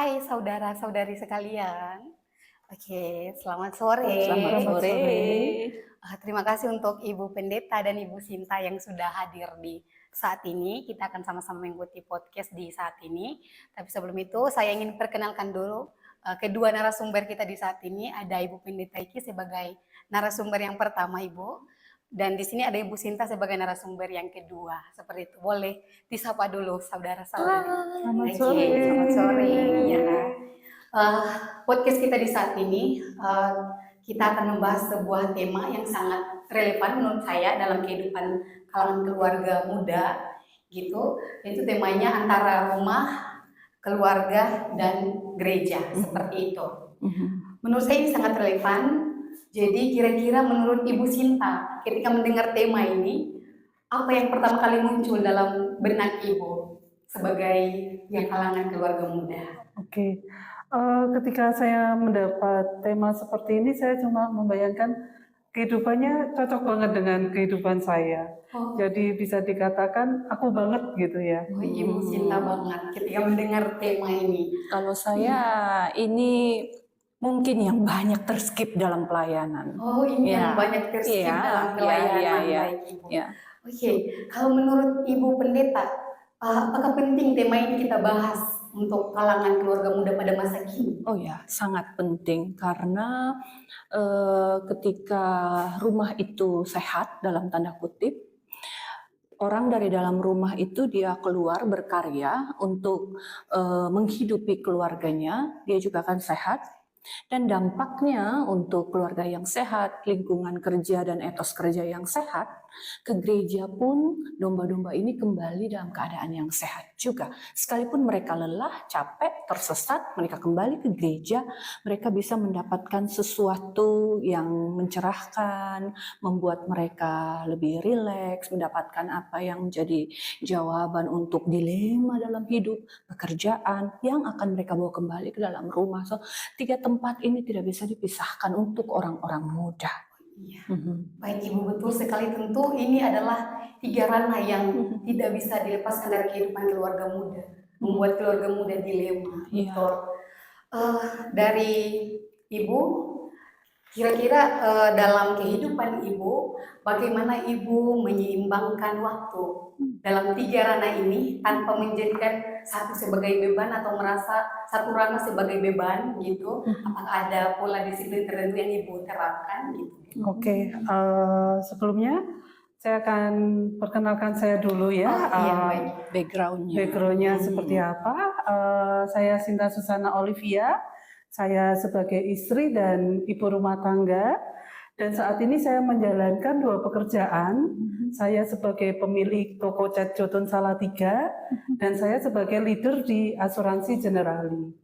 Hai saudara-saudari sekalian. Oke, selamat sore. Selamat sore. Terima kasih untuk Ibu Pendeta dan Ibu Sinta yang sudah hadir di saat ini. Kita akan sama-sama mengikuti podcast di saat ini. Tapi sebelum itu saya ingin perkenalkan dulu kedua narasumber kita di saat ini. Ada Ibu Pendeta Iki sebagai narasumber yang pertama, Ibu. Dan di sini ada Ibu Sinta sebagai narasumber yang kedua. Seperti itu. Boleh disapa dulu saudara-saudari. Selamat Oke, sore. selamat sore. Ya. Podcast kita di saat ini kita akan membahas sebuah tema yang sangat relevan menurut saya dalam kehidupan kalangan keluarga muda, gitu. Itu temanya antara rumah, keluarga, dan gereja, seperti itu. Menurut saya ini sangat relevan. Jadi kira-kira menurut Ibu Sinta, ketika mendengar tema ini, apa yang pertama kali muncul dalam benak Ibu sebagai yang kalangan keluarga muda? Oke. Ketika saya mendapat tema seperti ini, saya cuma membayangkan kehidupannya cocok banget dengan kehidupan saya. Jadi bisa dikatakan aku banget gitu ya. Ibu Sinta banget ketika mendengar tema ini. Kalau saya ini mungkin yang banyak terskip dalam pelayanan. Ini yang banyak terskip dalam pelayanan, baik Ibu. Oke, kalau menurut Ibu Pendeta, apakah penting tema ini kita bahas untuk kalangan keluarga muda pada masa kini? Oh ya, sangat penting karena ketika rumah itu sehat dalam tanda kutip, orang dari dalam rumah itu dia keluar berkarya untuk menghidupi keluarganya, dia juga akan sehat. Dan dampaknya untuk keluarga yang sehat, lingkungan kerja dan etos kerja yang sehat, ke gereja pun domba-domba ini kembali dalam keadaan yang sehat juga. Sekalipun mereka lelah, capek, tersesat, mereka kembali ke gereja, mereka bisa mendapatkan sesuatu yang mencerahkan, membuat mereka lebih rileks, mendapatkan apa yang menjadi jawaban untuk dilema dalam hidup, pekerjaan yang akan mereka bawa kembali ke dalam rumah. So, tiga tempat ini tidak bisa dipisahkan untuk orang-orang muda. Iya. Baik Ibu, betul sekali. Tentu ini adalah tiga ranah yang tidak bisa dilepaskan dari kehidupan keluarga muda, membuat keluarga muda dilema. Betul. Dari Ibu, kira-kira dalam kehidupan Ibu, bagaimana Ibu menyeimbangkan waktu dalam tiga ranah ini tanpa menjadikan satu sebagai beban atau merasa satu ranah sebagai beban gitu? Apakah ada pola disiplin tertentu yang Ibu terapkan gitu? Oke, sebelumnya saya akan perkenalkan saya dulu ya. Backgroundnya seperti apa? Saya Sinta Susana Olivia. Saya sebagai istri dan ibu rumah tangga, dan saat ini saya menjalankan dua pekerjaan. Saya sebagai pemilik toko cat Jotun Salatiga, dan saya sebagai leader di asuransi Generali.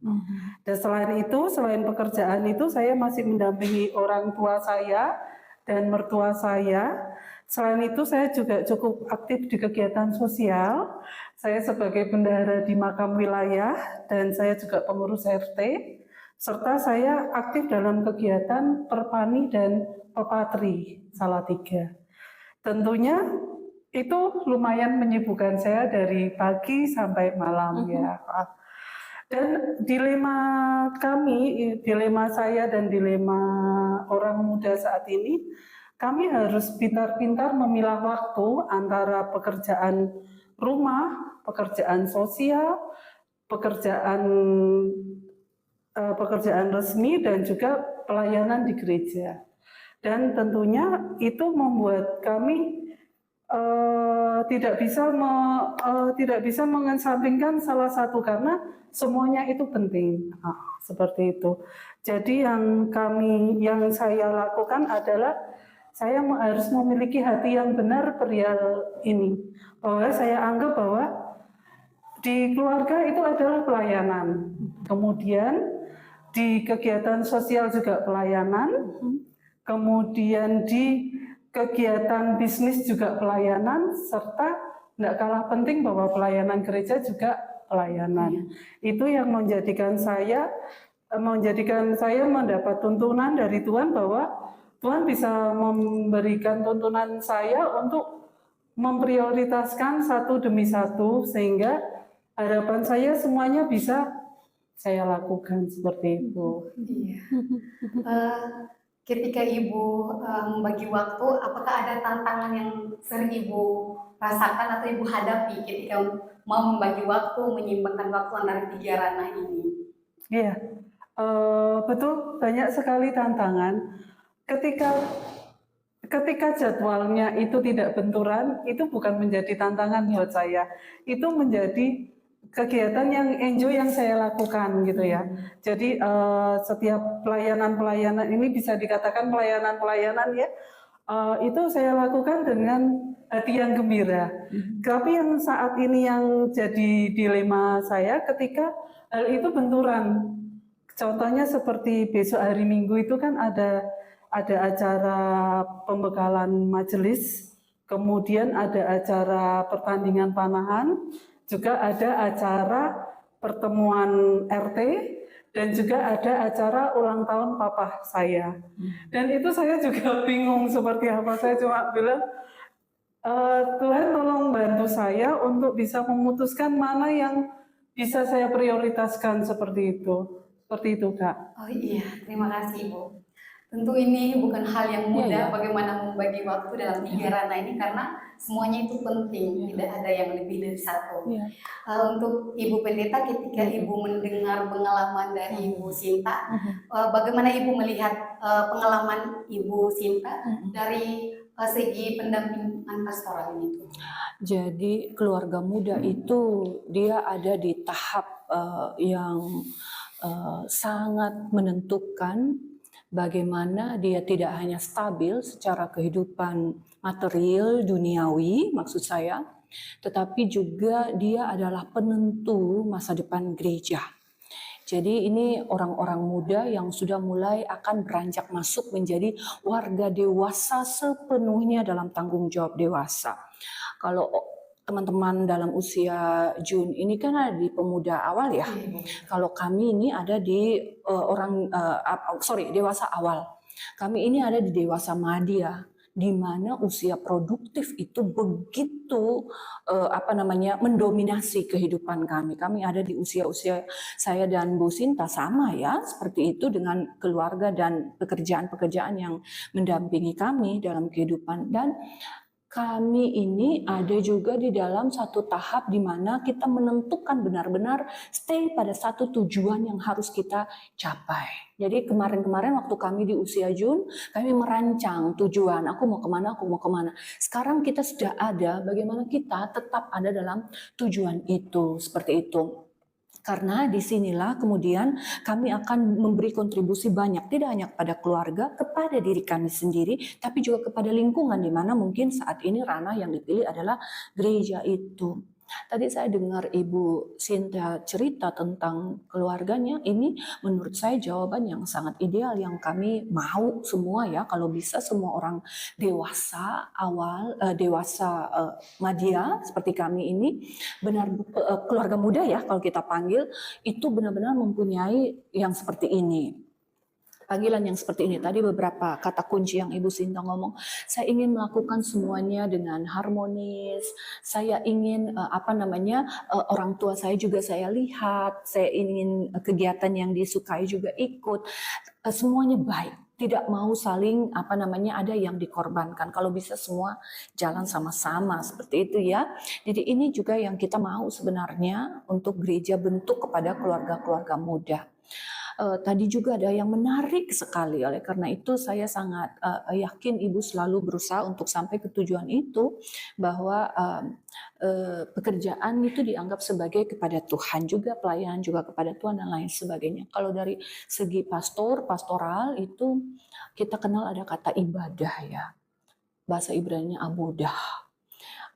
Dan selain itu, selain pekerjaan itu, saya masih mendampingi orang tua saya dan mertua saya. Selain itu, saya juga cukup aktif di kegiatan sosial. Saya sebagai bendahara di makam wilayah, dan saya juga pengurus RT. Serta saya aktif dalam kegiatan Perpani dan Pepatri Salatiga. Tentunya itu lumayan menyibukkan saya dari pagi sampai malam ya. Dan dilema kami, dilema saya dan dilema orang muda saat ini, kami harus pintar-pintar memilah waktu antara pekerjaan rumah, pekerjaan sosial, pekerjaan resmi dan juga pelayanan di gereja. Dan tentunya itu membuat kami tidak bisa mengesampingkan salah satu karena semuanya itu penting. Seperti itu. Jadi yang saya lakukan adalah saya harus memiliki hati yang benar perihal ini. Bahwa saya anggap bahwa di keluarga itu adalah pelayanan. Kemudian di kegiatan sosial juga pelayanan, kemudian di kegiatan bisnis juga pelayanan, serta tidak kalah penting bahwa pelayanan gereja juga pelayanan. Itu yang menjadikan saya mendapat tuntunan dari Tuhan bahwa Tuhan bisa memberikan tuntunan saya untuk memprioritaskan satu demi satu, sehingga harapan saya semuanya bisa saya lakukan seperti itu. Iya. Eh, Ketika Ibu membagi waktu, apakah ada tantangan yang sering Ibu rasakan atau Ibu hadapi ketika mau membagi waktu, menyeimbangkan waktu antara tiga ranah ini? Iya, betul, banyak sekali tantangan. Ketika jadwalnya itu tidak benturan, itu bukan menjadi tantangan buat saya. Itu menjadi kegiatan yang enjoy yang saya lakukan gitu ya. Jadi setiap pelayanan-pelayanan ini bisa dikatakan pelayanan-pelayanan ya, itu saya lakukan dengan hati yang gembira. Tapi yang saat ini yang jadi dilema saya ketika hal itu benturan. Contohnya seperti besok hari Minggu itu kan ada acara pembekalan majelis, kemudian ada acara pertandingan panahan, juga ada acara pertemuan RT, dan juga ada acara ulang tahun papa saya. Dan itu saya juga bingung seperti apa. Saya cuma bilang, Tuhan tolong bantu saya untuk bisa memutuskan mana yang bisa saya prioritaskan seperti itu. Seperti itu, Kak. Oh iya, terima kasih Ibu. Tentu ini bukan hal yang mudah Iya. bagaimana membagi waktu dalam tiga ranah ini karena semuanya itu penting, tidak ada yang lebih dari satu. Iya. Untuk Ibu Pendeta, ketika Ibu mendengar pengalaman dari Ibu Sinta, bagaimana Ibu melihat pengalaman Ibu Sinta dari segi pendampingan pastoral ini? Jadi keluarga muda itu dia ada di tahap yang sangat menentukan bagaimana dia tidak hanya stabil secara kehidupan material duniawi maksud saya, tetapi juga dia adalah penentu masa depan gereja. Jadi ini orang-orang muda yang sudah mulai akan beranjak masuk menjadi warga dewasa sepenuhnya dalam tanggung jawab dewasa. Kalau teman-teman dalam usia Jun ini kan ada di pemuda awal ya. Kalau kami ini ada di dewasa awal. Kami ini ada di dewasa madya, di mana usia produktif itu begitu mendominasi kehidupan kami. Kami ada di usia-usia saya dan Bu Sinta sama ya, seperti itu dengan keluarga dan pekerjaan-pekerjaan yang mendampingi kami dalam kehidupan. Dan kami ini ada juga di dalam satu tahap di mana kita menentukan benar-benar stay pada satu tujuan yang harus kita capai. Jadi kemarin-kemarin waktu kami di usia Jun, kami merancang tujuan, aku mau kemana. Sekarang kita sudah ada, bagaimana kita tetap ada dalam tujuan itu, seperti itu. Karena disinilah kemudian kami akan memberi kontribusi banyak, tidak hanya kepada keluarga, kepada diri kami sendiri, tapi juga kepada lingkungan di mana mungkin saat ini ranah yang dipilih adalah gereja itu. Tadi saya dengar Ibu Sinta cerita tentang keluarganya, ini menurut saya jawaban yang sangat ideal yang kami mau semua ya, kalau bisa semua orang dewasa madya seperti kami ini, benar keluarga muda ya kalau kita panggil, itu benar-benar mempunyai yang seperti ini. Panggilan yang seperti ini. Tadi beberapa kata kunci yang Ibu Sinta ngomong, saya ingin melakukan semuanya dengan harmonis, saya ingin orang tua saya juga saya lihat, saya ingin kegiatan yang disukai juga ikut, semuanya baik, tidak mau saling ada yang dikorbankan, kalau bisa semua jalan sama-sama seperti itu ya. Jadi ini juga yang kita mau sebenarnya untuk gereja bentuk kepada keluarga-keluarga muda. Tadi juga ada yang menarik sekali, oleh karena itu saya sangat yakin Ibu selalu berusaha untuk sampai ke tujuan itu, bahwa pekerjaan itu dianggap sebagai kepada Tuhan juga, pelayanan juga kepada Tuhan dan lain sebagainya. Kalau dari segi pastoral itu kita kenal ada kata ibadah ya, bahasa Ibrani abudah.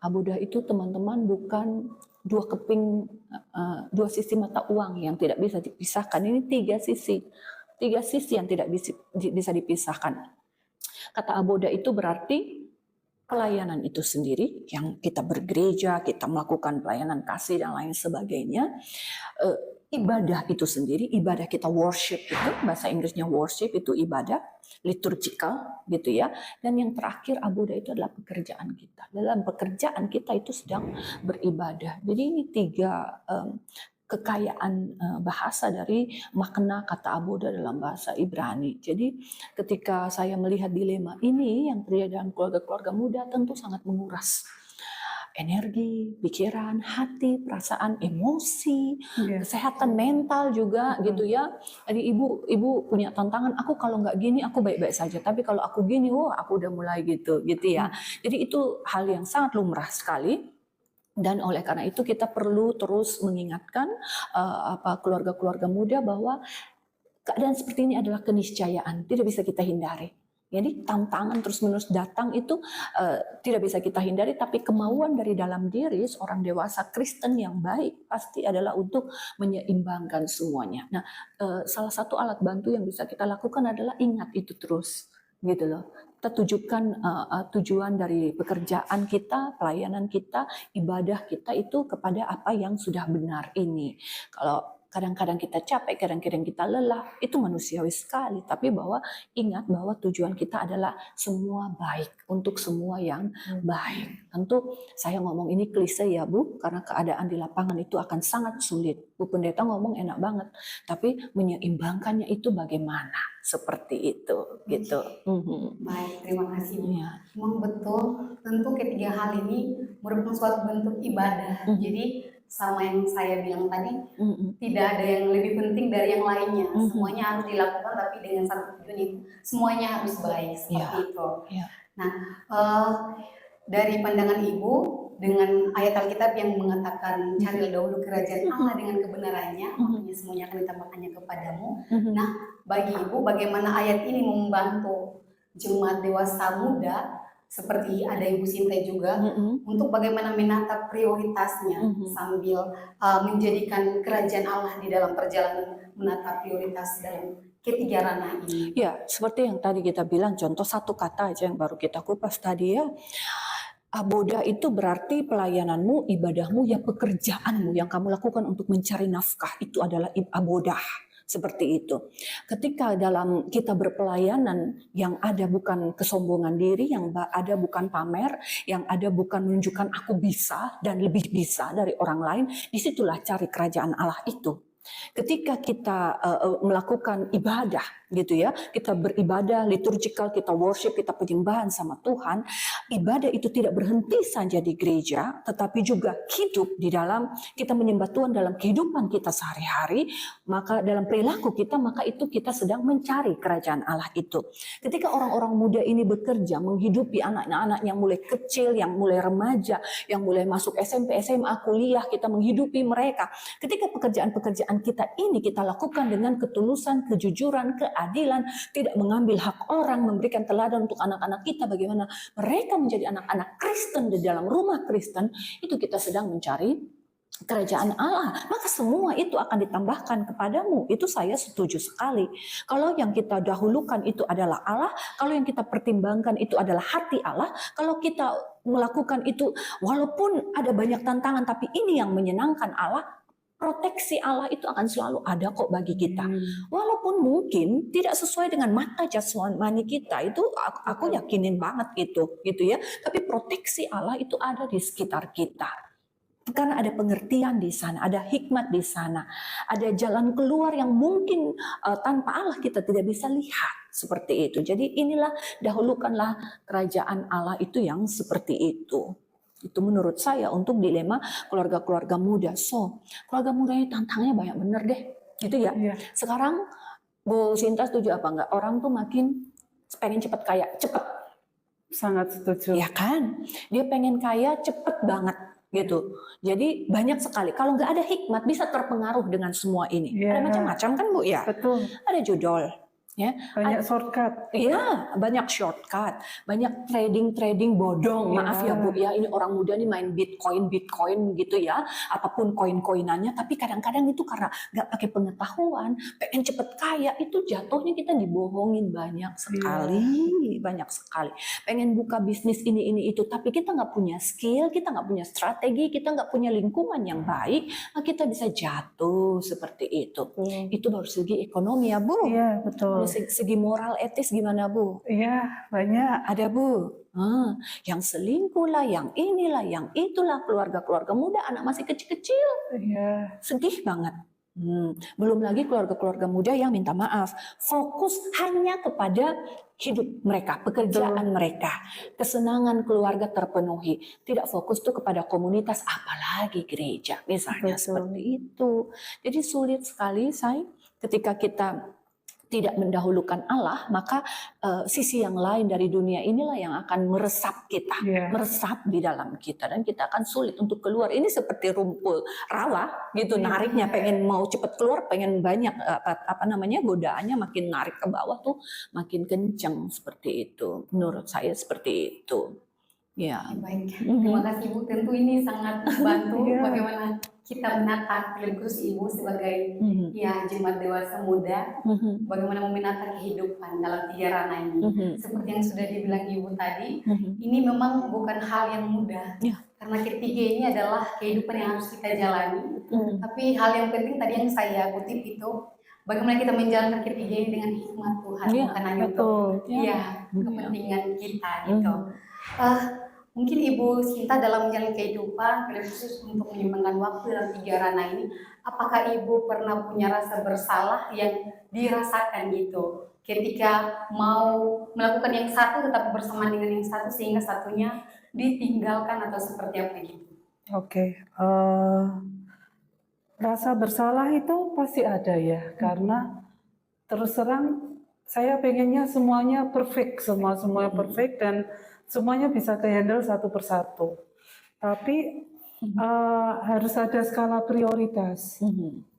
Abudah itu teman-teman bukan dua sisi mata uang yang tidak bisa dipisahkan. Ini tiga sisi yang tidak bisa dipisahkan. Kata aboda itu berarti pelayanan itu sendiri, yang kita bergereja, kita melakukan pelayanan kasih dan lain sebagainya. Ibadah itu sendiri, ibadah kita worship itu, bahasa Inggrisnya worship itu ibadah, liturgical gitu ya. Dan yang terakhir aboda itu adalah pekerjaan kita. Dalam pekerjaan kita itu sedang beribadah. Jadi ini kekayaan bahasa dari makna kata aboda dalam bahasa Ibrani. Jadi ketika saya melihat dilema ini yang terjadi dalam keluarga-keluarga muda, tentu sangat menguras energi, pikiran, hati, perasaan, emosi, Iya. kesehatan mental juga gitu ya. Jadi ibu punya tantangan, aku kalau nggak gini aku baik-baik saja, tapi kalau aku gini, wah aku udah mulai gitu ya. Jadi itu hal yang sangat lumrah sekali. Dan oleh karena itu kita perlu terus mengingatkan keluarga-keluarga muda bahwa keadaan seperti ini adalah keniscayaan, tidak bisa kita hindari. Jadi tantangan terus-menerus datang itu tidak bisa kita hindari, tapi kemauan dari dalam diri seorang dewasa Kristen yang baik pasti adalah untuk menyeimbangkan semuanya. Nah, salah satu alat bantu yang bisa kita lakukan adalah ingat itu terus, gitu loh. Kita tujukan tujuan dari pekerjaan kita, pelayanan kita, ibadah kita itu kepada apa yang sudah benar ini. Kalau kadang-kadang kita capek, kadang-kadang kita lelah, itu manusiawi sekali. Tapi bahwa ingat bahwa tujuan kita adalah semua baik, untuk semua yang baik. Tentu saya ngomong ini klise ya Bu, karena keadaan di lapangan itu akan sangat sulit. Bu Pendeta ngomong enak banget, tapi menyeimbangkannya itu bagaimana? Seperti itu, gitu. Baik, terima kasih Bu. Ya. Memang betul, tentu ketiga hal ini merupakan suatu bentuk ibadah. Jadi sama yang saya bilang tadi, tidak ada yang lebih penting dari yang lainnya. Semuanya harus dilakukan, tapi dengan satu tujuan itu semuanya harus baik seperti itu. Nah, dari pandangan Ibu dengan ayat Alkitab yang mengatakan carilah dahulu kerajaan Allah dengan kebenarannya, makanya semuanya akan ditambahkannya kepadamu. Nah, bagi Ibu bagaimana ayat ini membantu jemaat dewasa muda seperti ada Ibu Sinta juga untuk bagaimana menata prioritasnya sambil menjadikan kerajaan Allah di dalam perjalanan menata prioritas dalam ketiga ranah ini. Ya, seperti yang tadi kita bilang, contoh satu kata aja yang baru kita kupas tadi ya. Aboda itu berarti pelayananmu, ibadahmu, ya pekerjaanmu yang kamu lakukan untuk mencari nafkah, itu adalah abodah. Seperti itu. Ketika dalam kita berpelayanan, yang ada bukan kesombongan diri, yang ada bukan pamer, yang ada bukan menunjukkan aku bisa dan lebih bisa dari orang lain, disitulah cari kerajaan Allah itu. Ketika kita melakukan ibadah gitu ya, kita beribadah liturgical, kita worship, kita penyembahan sama Tuhan, ibadah itu tidak berhenti saja di gereja, tetapi juga hidup di dalam kita menyembah Tuhan dalam kehidupan kita sehari-hari, maka dalam perilaku kita, maka itu kita sedang mencari kerajaan Allah itu. Ketika orang-orang muda ini bekerja menghidupi anak-anak yang mulai kecil, yang mulai remaja, yang mulai masuk SMP, SMA, kuliah, kita menghidupi mereka. Ketika pekerjaan-pekerjaan kita ini kita lakukan dengan ketulusan, kejujuran, keadilan, tidak mengambil hak orang, memberikan teladan untuk anak-anak kita bagaimana mereka menjadi anak-anak Kristen di dalam rumah Kristen, itu kita sedang mencari kerajaan Allah, maka semua itu akan ditambahkan kepadamu. Itu saya setuju sekali. Kalau yang kita dahulukan itu adalah Allah, kalau yang kita pertimbangkan itu adalah hati Allah, kalau kita melakukan itu walaupun ada banyak tantangan tapi ini yang menyenangkan Allah, proteksi Allah itu akan selalu ada kok bagi kita. Walaupun mungkin tidak sesuai dengan mata jasmani kita, itu aku yakinin banget gitu ya. Tapi proteksi Allah itu ada di sekitar kita. Karena ada pengertian di sana, ada hikmat di sana, ada jalan keluar yang mungkin tanpa Allah kita tidak bisa lihat seperti itu. Jadi inilah, dahulukanlah kerajaan Allah itu yang seperti itu. Itu menurut saya untuk dilema keluarga-keluarga muda. So, keluarga mudanya tantangannya banyak bener deh, gitu ya. Sekarang Bu Sinta setuju apa enggak? Orang tuh makin pengen cepat kaya, cepet. Sangat setuju. Ya kan? Dia pengen kaya cepet banget. Gitu. Jadi banyak sekali. Kalau nggak ada hikmat bisa terpengaruh dengan semua ini. Ada macam-macam kan Bu ya? Betul. Ada judul. Ya, banyak shortcut. Iya, banyak shortcut, banyak trading bodong. Maaf ya Bu ya, ini orang muda nih main Bitcoin gitu ya, apapun koin-koinannya. Tapi kadang-kadang itu karena nggak pakai pengetahuan, pengen cepet kaya, itu jatuhnya kita dibohongin banyak sekali, banyak sekali. Pengen buka bisnis ini itu, tapi kita nggak punya skill, kita nggak punya strategi, kita nggak punya lingkungan yang baik, nah kita bisa jatuh seperti itu. Itu dari segi ekonomi ya Bu. Iya betul. Kalau segi moral etis gimana Bu? Iya, banyak. Ada Bu. Yang selingkuh lah, yang inilah, yang itulah, keluarga-keluarga muda, anak masih kecil-kecil. Iya, Sedih banget. Belum lagi keluarga-keluarga muda yang minta maaf, fokus hanya kepada hidup mereka, pekerjaan mereka, kesenangan keluarga terpenuhi, tidak fokus tuh kepada komunitas, apalagi gereja, misalnya betul. seperti itu. Jadi sulit sekali, say, ketika kita tidak mendahulukan Allah, maka sisi yang lain dari dunia inilah yang akan meresap kita, Iya. meresap di dalam kita, dan kita akan sulit untuk keluar. Ini seperti rumpul rawa gitu, nariknya pengen mau cepat keluar, pengen banyak apa namanya godaannya, makin narik ke bawah tuh makin kencang, seperti itu. Menurut saya seperti itu. Ya. Baik, terima kasih Bu. Tentu ini sangat membantu Iya. bagaimana kita menata khusus Ibu sebagai ya jemaat dewasa muda, bagaimana menata kehidupan dalam 3 ranah ini. Seperti yang sudah dibilang Ibu tadi, ini memang bukan hal yang mudah. Ya. Karena ketiga ini adalah kehidupan yang harus kita jalani. Tapi hal yang penting tadi yang saya kutip itu, bagaimana kita menjalankan ketiga ini dengan hikmat Tuhan, Iya, bukan hanya betul. untuk kepentingan kita gitu. Mungkin Ibu Sinta dalam menjalani kehidupan, khusus untuk menyumbangkan waktu dalam 3 ranah ini, apakah Ibu pernah punya rasa bersalah yang dirasakan gitu ketika mau melakukan yang satu tetap bersama dengan yang satu sehingga satunya ditinggalkan atau seperti apa gitu? Oke, rasa bersalah itu pasti ada ya, karena terus terang saya pengennya semuanya perfect, semuanya perfect dan semuanya bisa ke-handle satu persatu. Tapi harus ada skala prioritas,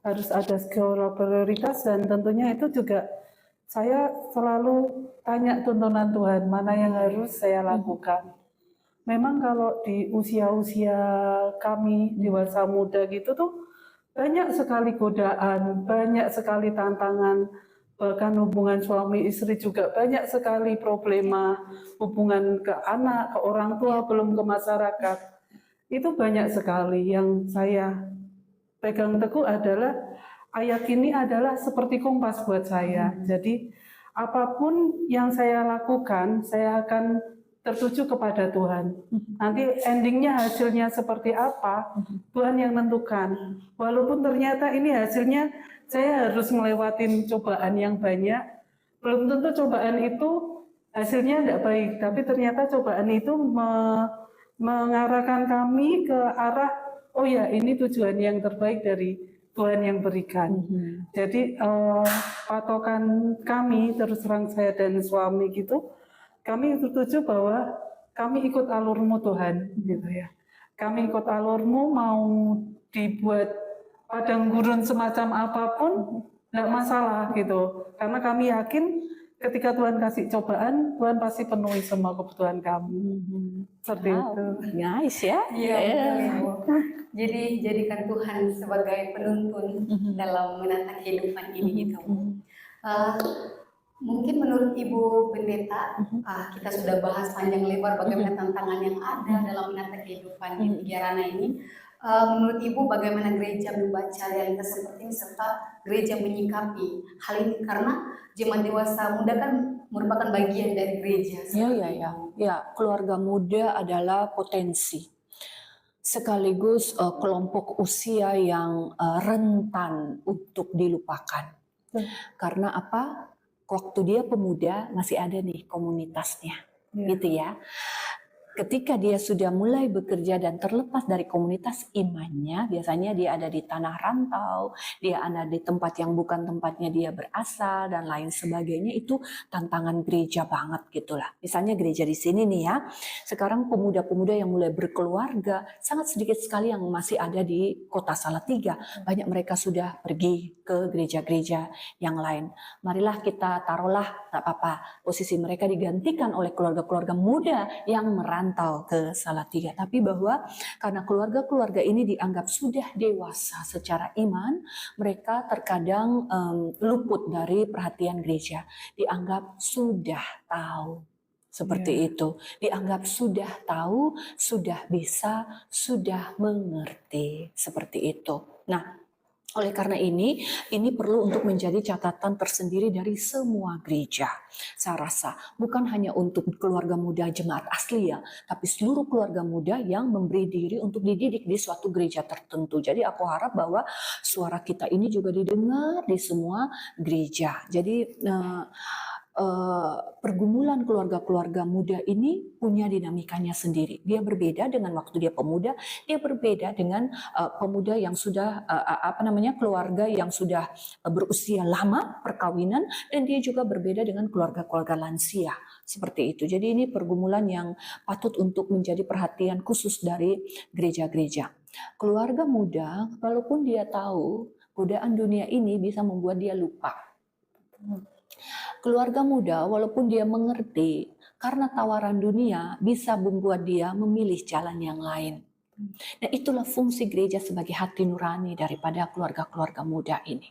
harus ada skala prioritas, dan tentunya itu juga saya selalu tanya tuntunan Tuhan mana yang harus saya lakukan. Memang kalau di usia-usia kami dewasa muda gitu tuh banyak sekali godaan, banyak sekali tantangan, bahkan hubungan suami istri juga banyak sekali problema, hubungan ke anak, ke orang tua, belum ke masyarakat. Itu banyak sekali. Yang saya pegang teguh adalah ayat ini adalah seperti kompas buat saya. Jadi apapun yang saya lakukan, saya akan tertuju kepada Tuhan. Nanti endingnya hasilnya seperti apa, Tuhan yang menentukan. Walaupun ternyata ini hasilnya saya harus melewatin cobaan yang banyak, belum tentu cobaan itu hasilnya tidak baik, tapi ternyata cobaan itu mengarahkan kami ke arah, oh ya ini tujuan yang terbaik dari Tuhan yang berikan. Jadi patokan kami, terus terang saya dan suami gitu, kami setuju bahwa kami ikut alurmu Tuhan, gitu ya. Kami ikut alurmu, mau dibuat padang gurun semacam apapun, nggak masalah gitu. Karena kami yakin ketika Tuhan kasih cobaan, Tuhan pasti penuhi semua kebutuhan kami. Seperti itu. Nice ya. Iya, betul. Jadi jadikan Tuhan sebagai penuntun dalam menata kehidupan ini gitu. Mungkin menurut Ibu Pendeta, kita sudah bahas panjang lebar bagaimana tantangan yang ada dalam menata kehidupan di 3 ranah ini. Menurut Ibu bagaimana gereja membaca realitas seperti ini serta gereja menyikapi hal ini, karena jemaat dewasa muda kan merupakan bagian dari gereja. Ya, keluarga muda adalah potensi sekaligus kelompok usia yang rentan untuk dilupakan. Karena apa? Waktu dia pemuda masih ada nih komunitasnya, gitu ya. Ketika dia sudah mulai bekerja dan terlepas dari komunitas imannya, biasanya dia ada di tanah rantau, dia ada di tempat yang bukan tempatnya dia berasal dan lain sebagainya. Itu tantangan gereja banget gitulah. Misalnya gereja di sini nih ya, sekarang pemuda-pemuda yang mulai berkeluarga, sangat sedikit sekali yang masih ada di kota Salatiga. Banyak mereka sudah pergi ke gereja-gereja yang lain. Marilah kita taruhlah, tak apa-apa, posisi mereka digantikan oleh keluarga-keluarga muda yang merantau ke Salatiga, tapi bahwa karena keluarga-keluarga ini dianggap sudah dewasa secara iman, mereka terkadang luput dari perhatian gereja, dianggap sudah tahu. Seperti itu, dianggap sudah tahu, sudah bisa, sudah mengerti, seperti itu. Nah, Oleh karena ini perlu untuk menjadi catatan tersendiri dari semua gereja. Saya rasa bukan hanya untuk keluarga muda jemaat asli ya, tapi seluruh keluarga muda yang memberi diri untuk dididik di suatu gereja tertentu. Jadi aku harap bahwa suara kita ini juga didengar di semua gereja. Jadi pergumulan keluarga-keluarga muda ini punya dinamikanya sendiri. Dia berbeda dengan waktu dia pemuda, dia berbeda dengan pemuda yang sudah keluarga yang sudah berusia lama perkawinan, dan dia juga berbeda dengan keluarga-keluarga lansia seperti itu. Jadi ini pergumulan yang patut untuk menjadi perhatian khusus dari gereja-gereja. Keluarga muda, walaupun dia tahu godaan dunia ini bisa membuat dia lupa. Keluarga muda, walaupun dia mengerti, karena tawaran dunia bisa membuat dia memilih jalan yang lain. Nah, itulah fungsi gereja sebagai hati nurani daripada keluarga-keluarga muda ini.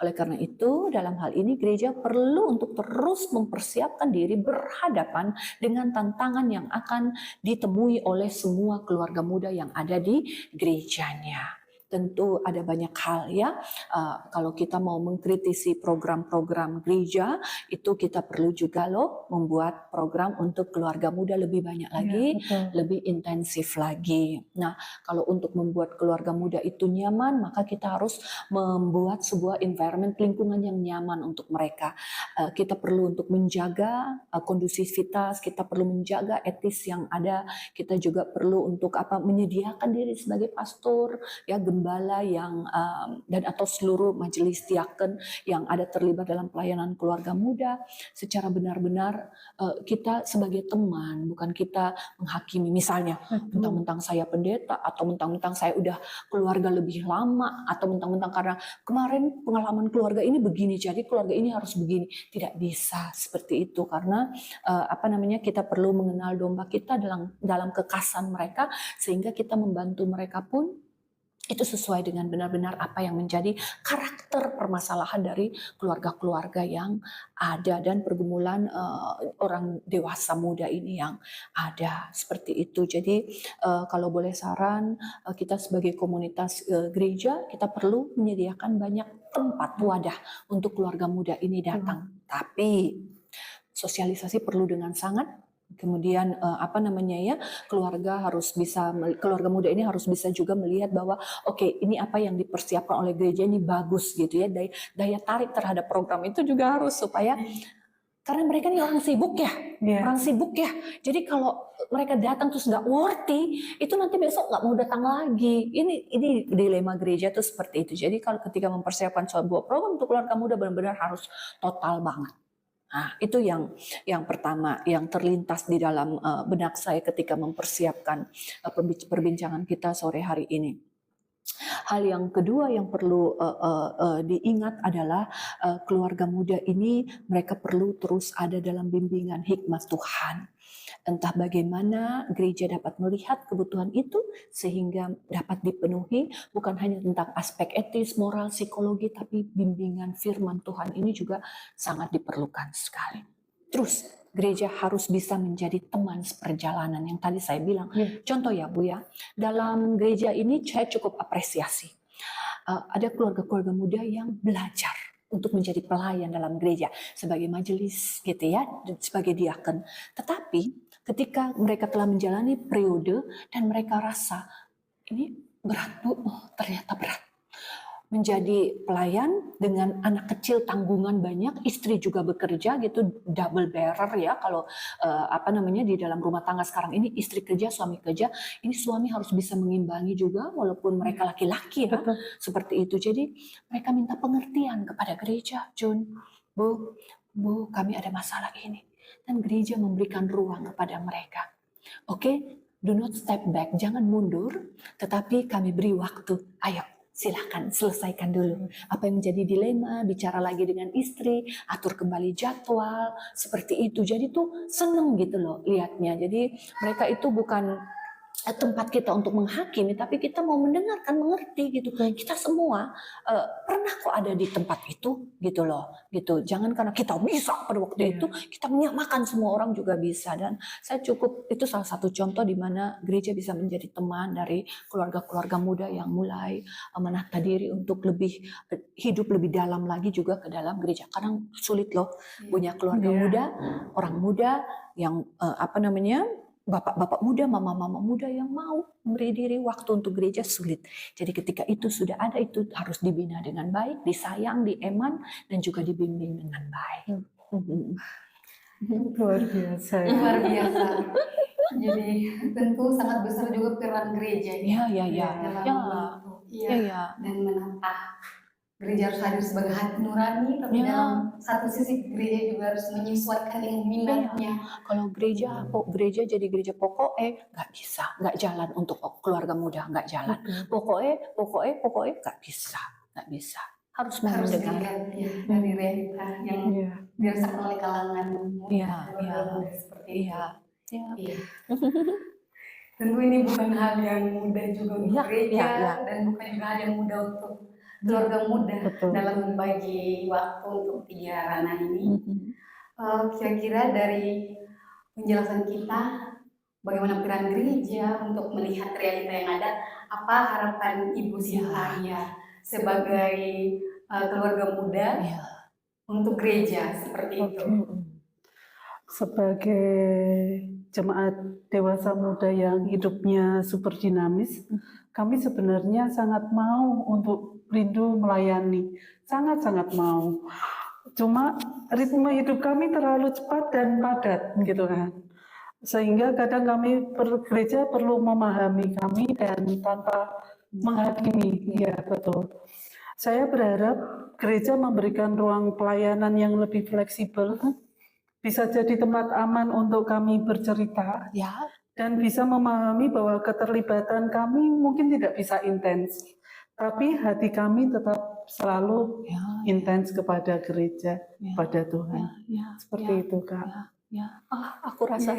Oleh karena itu, dalam hal ini gereja perlu untuk terus mempersiapkan diri berhadapan dengan tantangan yang akan ditemui oleh semua keluarga muda yang ada di gerejanya. Tentu ada banyak hal ya. Kalau kita mau mengkritisi program-program gereja, itu kita perlu juga membuat program untuk keluarga muda lebih banyak lagi, lebih intensif lagi. Nah, kalau untuk membuat keluarga muda itu nyaman, maka kita harus membuat sebuah environment, lingkungan yang nyaman untuk mereka. Kita perlu untuk menjaga kondusivitas, kita perlu menjaga etis yang ada, kita juga perlu untuk menyediakan diri sebagai pastor, ya, gembala yang dan atau seluruh majelis diaken yang ada terlibat dalam pelayanan keluarga muda secara benar-benar kita sebagai teman, bukan kita menghakimi. Misalnya mentang-mentang saya pendeta, atau mentang-mentang saya udah keluarga lebih lama, atau mentang-mentang karena kemarin pengalaman keluarga ini begini jadi keluarga ini harus begini. Tidak bisa seperti itu, karena kita perlu mengenal domba kita dalam kekasan mereka, sehingga kita membantu mereka pun itu sesuai dengan benar-benar apa yang menjadi karakter permasalahan dari keluarga-keluarga yang ada dan pergumulan orang dewasa muda ini yang ada seperti itu. Jadi kalau boleh saran, kita sebagai komunitas gereja, kita perlu menyediakan banyak tempat wadah untuk keluarga muda ini datang. Tapi sosialisasi perlu dengan sangat. Kemudian keluarga muda ini harus bisa juga melihat bahwa ini apa yang dipersiapkan oleh gereja ini bagus gitu ya. Daya tarik terhadap program itu juga harus, supaya karena mereka ini orang sibuk ya. Jadi kalau mereka datang terus nggak worthy, itu nanti besok nggak mau datang lagi. Ini dilema gereja tuh seperti itu. Jadi kalau ketika mempersiapkan sebuah program untuk keluarga muda, benar-benar harus total banget. Nah, itu yang pertama yang terlintas di dalam benak saya ketika mempersiapkan perbincangan kita sore hari ini. Hal yang kedua yang perlu diingat adalah keluarga muda ini, mereka perlu terus ada dalam bimbingan hikmat Tuhan. Entah bagaimana gereja dapat melihat kebutuhan itu sehingga dapat dipenuhi, bukan hanya tentang aspek etis, moral, psikologi, tapi bimbingan firman Tuhan ini juga sangat diperlukan sekali. Terus gereja harus bisa menjadi teman seperjalanan yang tadi saya bilang. Contoh ya Bu ya, dalam gereja ini saya cukup apresiasi. Ada keluarga-keluarga muda yang belajar untuk menjadi pelayan dalam gereja sebagai majelis gitu ya, sebagai diaken. Tetapi ketika mereka telah menjalani periode dan mereka rasa ini berat Bu, ternyata berat. Menjadi pelayan dengan anak kecil, tanggungan banyak, istri juga bekerja gitu, double bearer ya. Kalau di dalam rumah tangga sekarang ini, istri kerja, suami kerja, ini suami harus bisa mengimbangi juga walaupun mereka laki-laki ya. Seperti itu. Jadi mereka minta pengertian kepada gereja, Jun, Bu, kami ada masalah ini. Dan gereja memberikan ruang kepada mereka. Do not step back, jangan mundur, tetapi kami beri waktu. Ayo, silahkan selesaikan dulu apa yang menjadi dilema, bicara lagi dengan istri, atur kembali jadwal, seperti itu. Jadi tuh seneng gitu loh lihatnya. Jadi mereka itu bukan tempat kita untuk menghakimi, tapi kita mau mendengarkan, mengerti gitu. Kita semua pernah kok ada di tempat itu gitu loh, gitu. Jangan karena kita bisa pada waktu itu kita menyamakan semua orang juga bisa. Dan saya cukup itu salah satu contoh di mana gereja bisa menjadi teman dari keluarga-keluarga muda yang mulai menata diri untuk lebih hidup lebih dalam lagi juga ke dalam gereja. Kadang sulit loh punya keluarga muda, orang muda yang bapak-bapak muda, mama-mama muda yang mau memberi diri waktu untuk gereja sulit. Jadi ketika itu sudah ada, itu harus dibina dengan baik, disayang, dieman, dan juga dibimbing dengan baik. Luar biasa. Luar biasa. Jadi tentu sangat besar juga peran gereja Ya. dan menata. Gereja harus hadir sebagai hati nurani, tapi dalam satu sisi gereja juga harus menyesuaikan dengan minatnya. Kalau gereja jadi gereja pokoknya nggak bisa, nggak jalan untuk keluarga muda, nggak jalan. Pokoknya nggak bisa. Harus mau mendengar. Dari realita yang dirasakan oleh kalangan muda seperti itu. Iya. Tentu ini bukan hal yang mudah juga untuk gereja dan bukan juga hal yang mudah untuk keluarga muda dalam membagi waktu untuk 3 ranah ini. Kira-kira dari penjelasan kita, bagaimana peran gereja untuk melihat realita yang ada, apa harapan Ibu Sinta sebagai keluarga muda untuk gereja seperti itu? Sebagai jemaat dewasa muda yang hidupnya super dinamis, kami sebenarnya sangat mau untuk rindu melayani, sangat-sangat mau. Cuma ritme hidup kami terlalu cepat dan padat gitu kan. Sehingga kadang kami gereja perlu memahami kami dan tanpa menghakimi. Ya, betul. Saya berharap gereja memberikan ruang pelayanan yang lebih fleksibel, bisa jadi tempat aman untuk kami bercerita, dan bisa memahami bahwa keterlibatan kami mungkin tidak bisa intens, tapi hati kami tetap selalu intens kepada gereja, pada Tuhan. Seperti itu, Kak. Aku rasa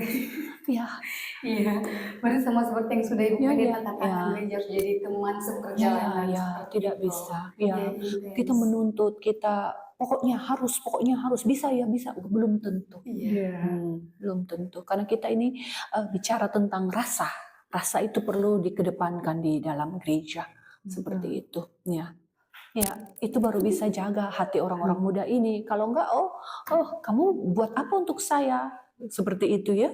Berarti sama seperti yang sudah Ibu Pendeta katakan, gereja harus jadi teman seperjalanan. Tidak bisa. Kita menuntut, kita pokoknya harus bisa, belum tentu. Belum tentu. Karena kita ini bicara tentang rasa itu perlu dikedepankan di dalam gereja. Seperti itu. Itu baru bisa jaga hati orang-orang muda ini. Kalau enggak, kamu buat apa untuk saya? Seperti itu ya.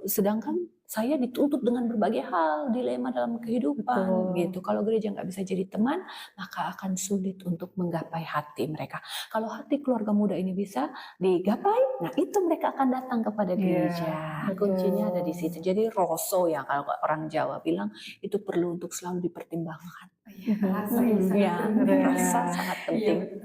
Sedangkan saya dituntut dengan berbagai hal, dilema dalam kehidupan gitu. Kalau gereja nggak bisa jadi teman, maka akan sulit untuk menggapai hati mereka. Kalau hati keluarga muda ini bisa digapai, nah itu mereka akan datang kepada gereja. Kuncinya ada di situ. Jadi roso ya kalau orang Jawa bilang itu perlu untuk selalu dipertimbangkan. Rasa sangat penting.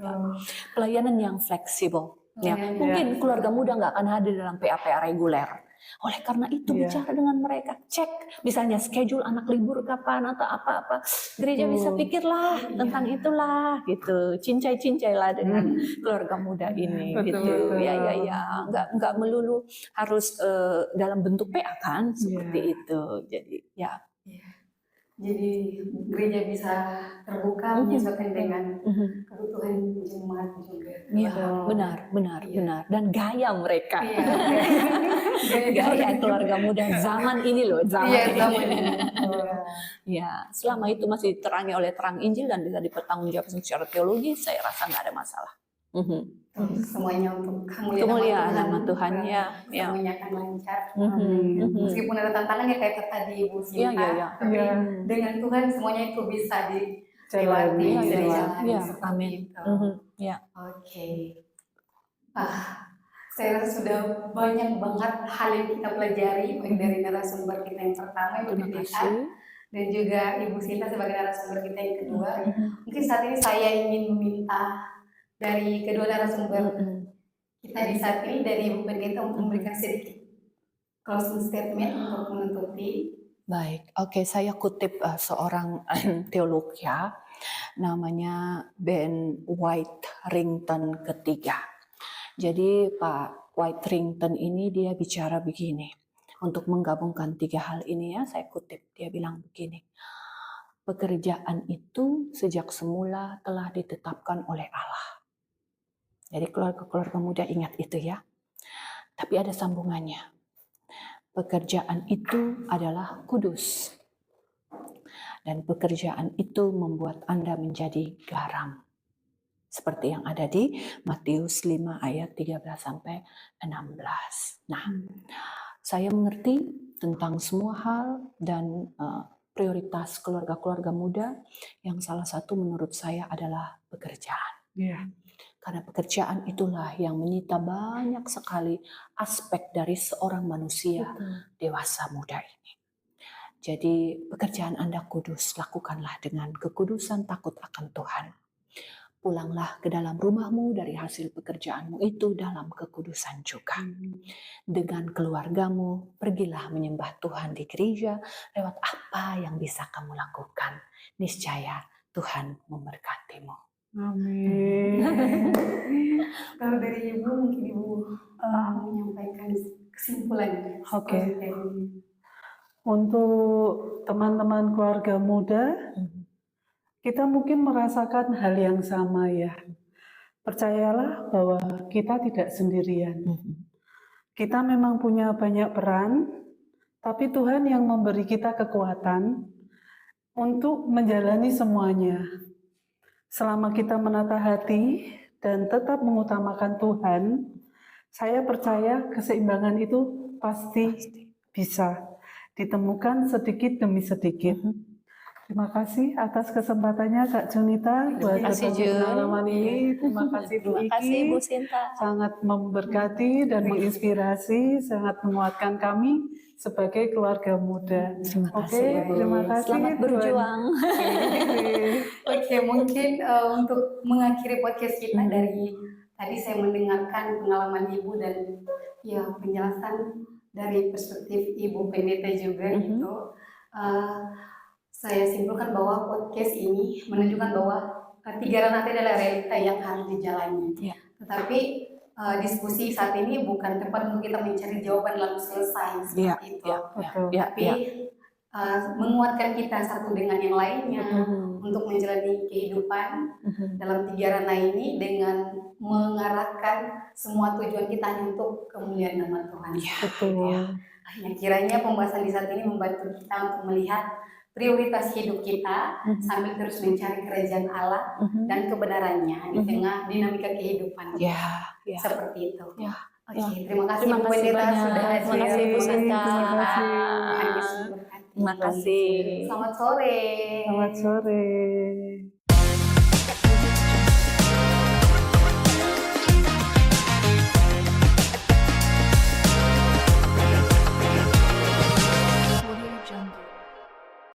Pelayanan yang fleksibel. Mungkin keluarga muda nggak akan hadir dalam PA-PA reguler. Oleh karena itu bicara dengan mereka, cek misalnya schedule anak libur kapan atau apa-apa. Gereja bisa pikirlah tentang itulah gitu. Cincai-cincailah dengan keluarga muda ini gitu. Nggak melulu harus dalam bentuk PA kan seperti itu. Jadi gereja bisa terbuka menyesuaikan dengan kebutuhan jemaat juga. Benar. Dan gaya mereka. Gaya keluarga muda zaman ini loh, zaman ini. Selama itu masih diterangi oleh terang Injil dan bisa dipertanggungjawabkan secara teologi, saya rasa nggak ada masalah. Semuanya untuk kemuliaan nama Tuhan. Semuanya akan lancar. Meskipun ada tantangan ya kayak tadi Ibu Sinta, tapi dengan Tuhan semuanya itu bisa dilewati. Amin. Oke. Saya rasa sudah banyak banget hal yang kita pelajari baik dari narasumber kita yang pertama Ibu Pendeta dan juga Ibu Sinta sebagai narasumber kita yang kedua. Mungkin saat ini saya ingin meminta dari kedua narasumber kita di saat ini dari Ibu Pendeta untuk memberikan sedikit closing statement untuk menutupi. Baik, saya kutip seorang teolog namanya Ben Witherington ketiga. Jadi Pak Witherington ini dia bicara begini, Untuk menggabungkan 3 hal ini ya, saya kutip, dia bilang begini, pekerjaan itu sejak semula telah ditetapkan oleh Allah. Jadi keluarga-keluarga muda ingat itu ya. Tapi ada sambungannya. Pekerjaan itu adalah kudus. Dan pekerjaan itu membuat Anda menjadi garam. Seperti yang ada di Matius 5 ayat 13 sampai 16. Nah, saya mengerti tentang semua hal dan prioritas keluarga-keluarga muda yang salah satu menurut saya adalah pekerjaan. Iya. Karena pekerjaan itulah yang menyita banyak sekali aspek dari seorang manusia dewasa muda ini. Jadi pekerjaan Anda kudus, lakukanlah dengan kekudusan takut akan Tuhan. Pulanglah ke dalam rumahmu dari hasil pekerjaanmu itu dalam kekudusan juga. Dengan keluargamu, pergilah menyembah Tuhan di gereja lewat apa yang bisa kamu lakukan. Niscaya Tuhan memberkatimu. Amin. Kalau dari Ibu, mungkin Ibu menyampaikan kesimpulan. Oke. Untuk teman-teman keluarga muda, kita mungkin merasakan hal yang sama ya. Percayalah bahwa kita tidak sendirian. Kita memang punya banyak peran, tapi Tuhan yang memberi kita kekuatan untuk menjalani semuanya. Selama kita menata hati dan tetap mengutamakan Tuhan, saya percaya keseimbangan itu pasti bisa ditemukan sedikit demi sedikit. Terima kasih atas kesempatannya Kak Junita buat kasih, berbagi Jun. pengalaman ini. Terima kasih Bu Terima kasih Iki. Bu Sinta. Sangat memberkati dan menginspirasi, sangat menguatkan kami sebagai keluarga muda. Terima Oke, kasih, Ibu. terima kasih. Selamat Tuhan. berjuang. Oke, mungkin untuk mengakhiri podcast kita dari tadi saya mendengarkan pengalaman Ibu dan ya penjelasan dari perspektif Ibu Pendeta juga gitu. Saya simpulkan bahwa podcast ini menunjukkan bahwa 3 ranah tadi adalah realita yang harus dijalani. Ya. Tetapi diskusi saat ini bukan tempat untuk kita mencari jawaban lalu selesai seperti itu. Tapi menguatkan kita satu dengan yang lainnya untuk menjalani kehidupan dalam 3 ranah ini dengan mengarahkan semua tujuan kita hanya untuk kemuliaan nama Tuhan. Betul. Ya, kiranya pembahasan di saat ini membantu kita untuk melihat prioritas hidup kita sambil terus mencari kerajaan Allah dan kebenarannya di tengah dinamika kehidupan seperti itu. Oke, terima kasih Bu Pendeta sudah hadir. Terima kasih Bu Sinta. Tuhan Yesus memberkati. Terima kasih. Selamat sore. Selamat sore.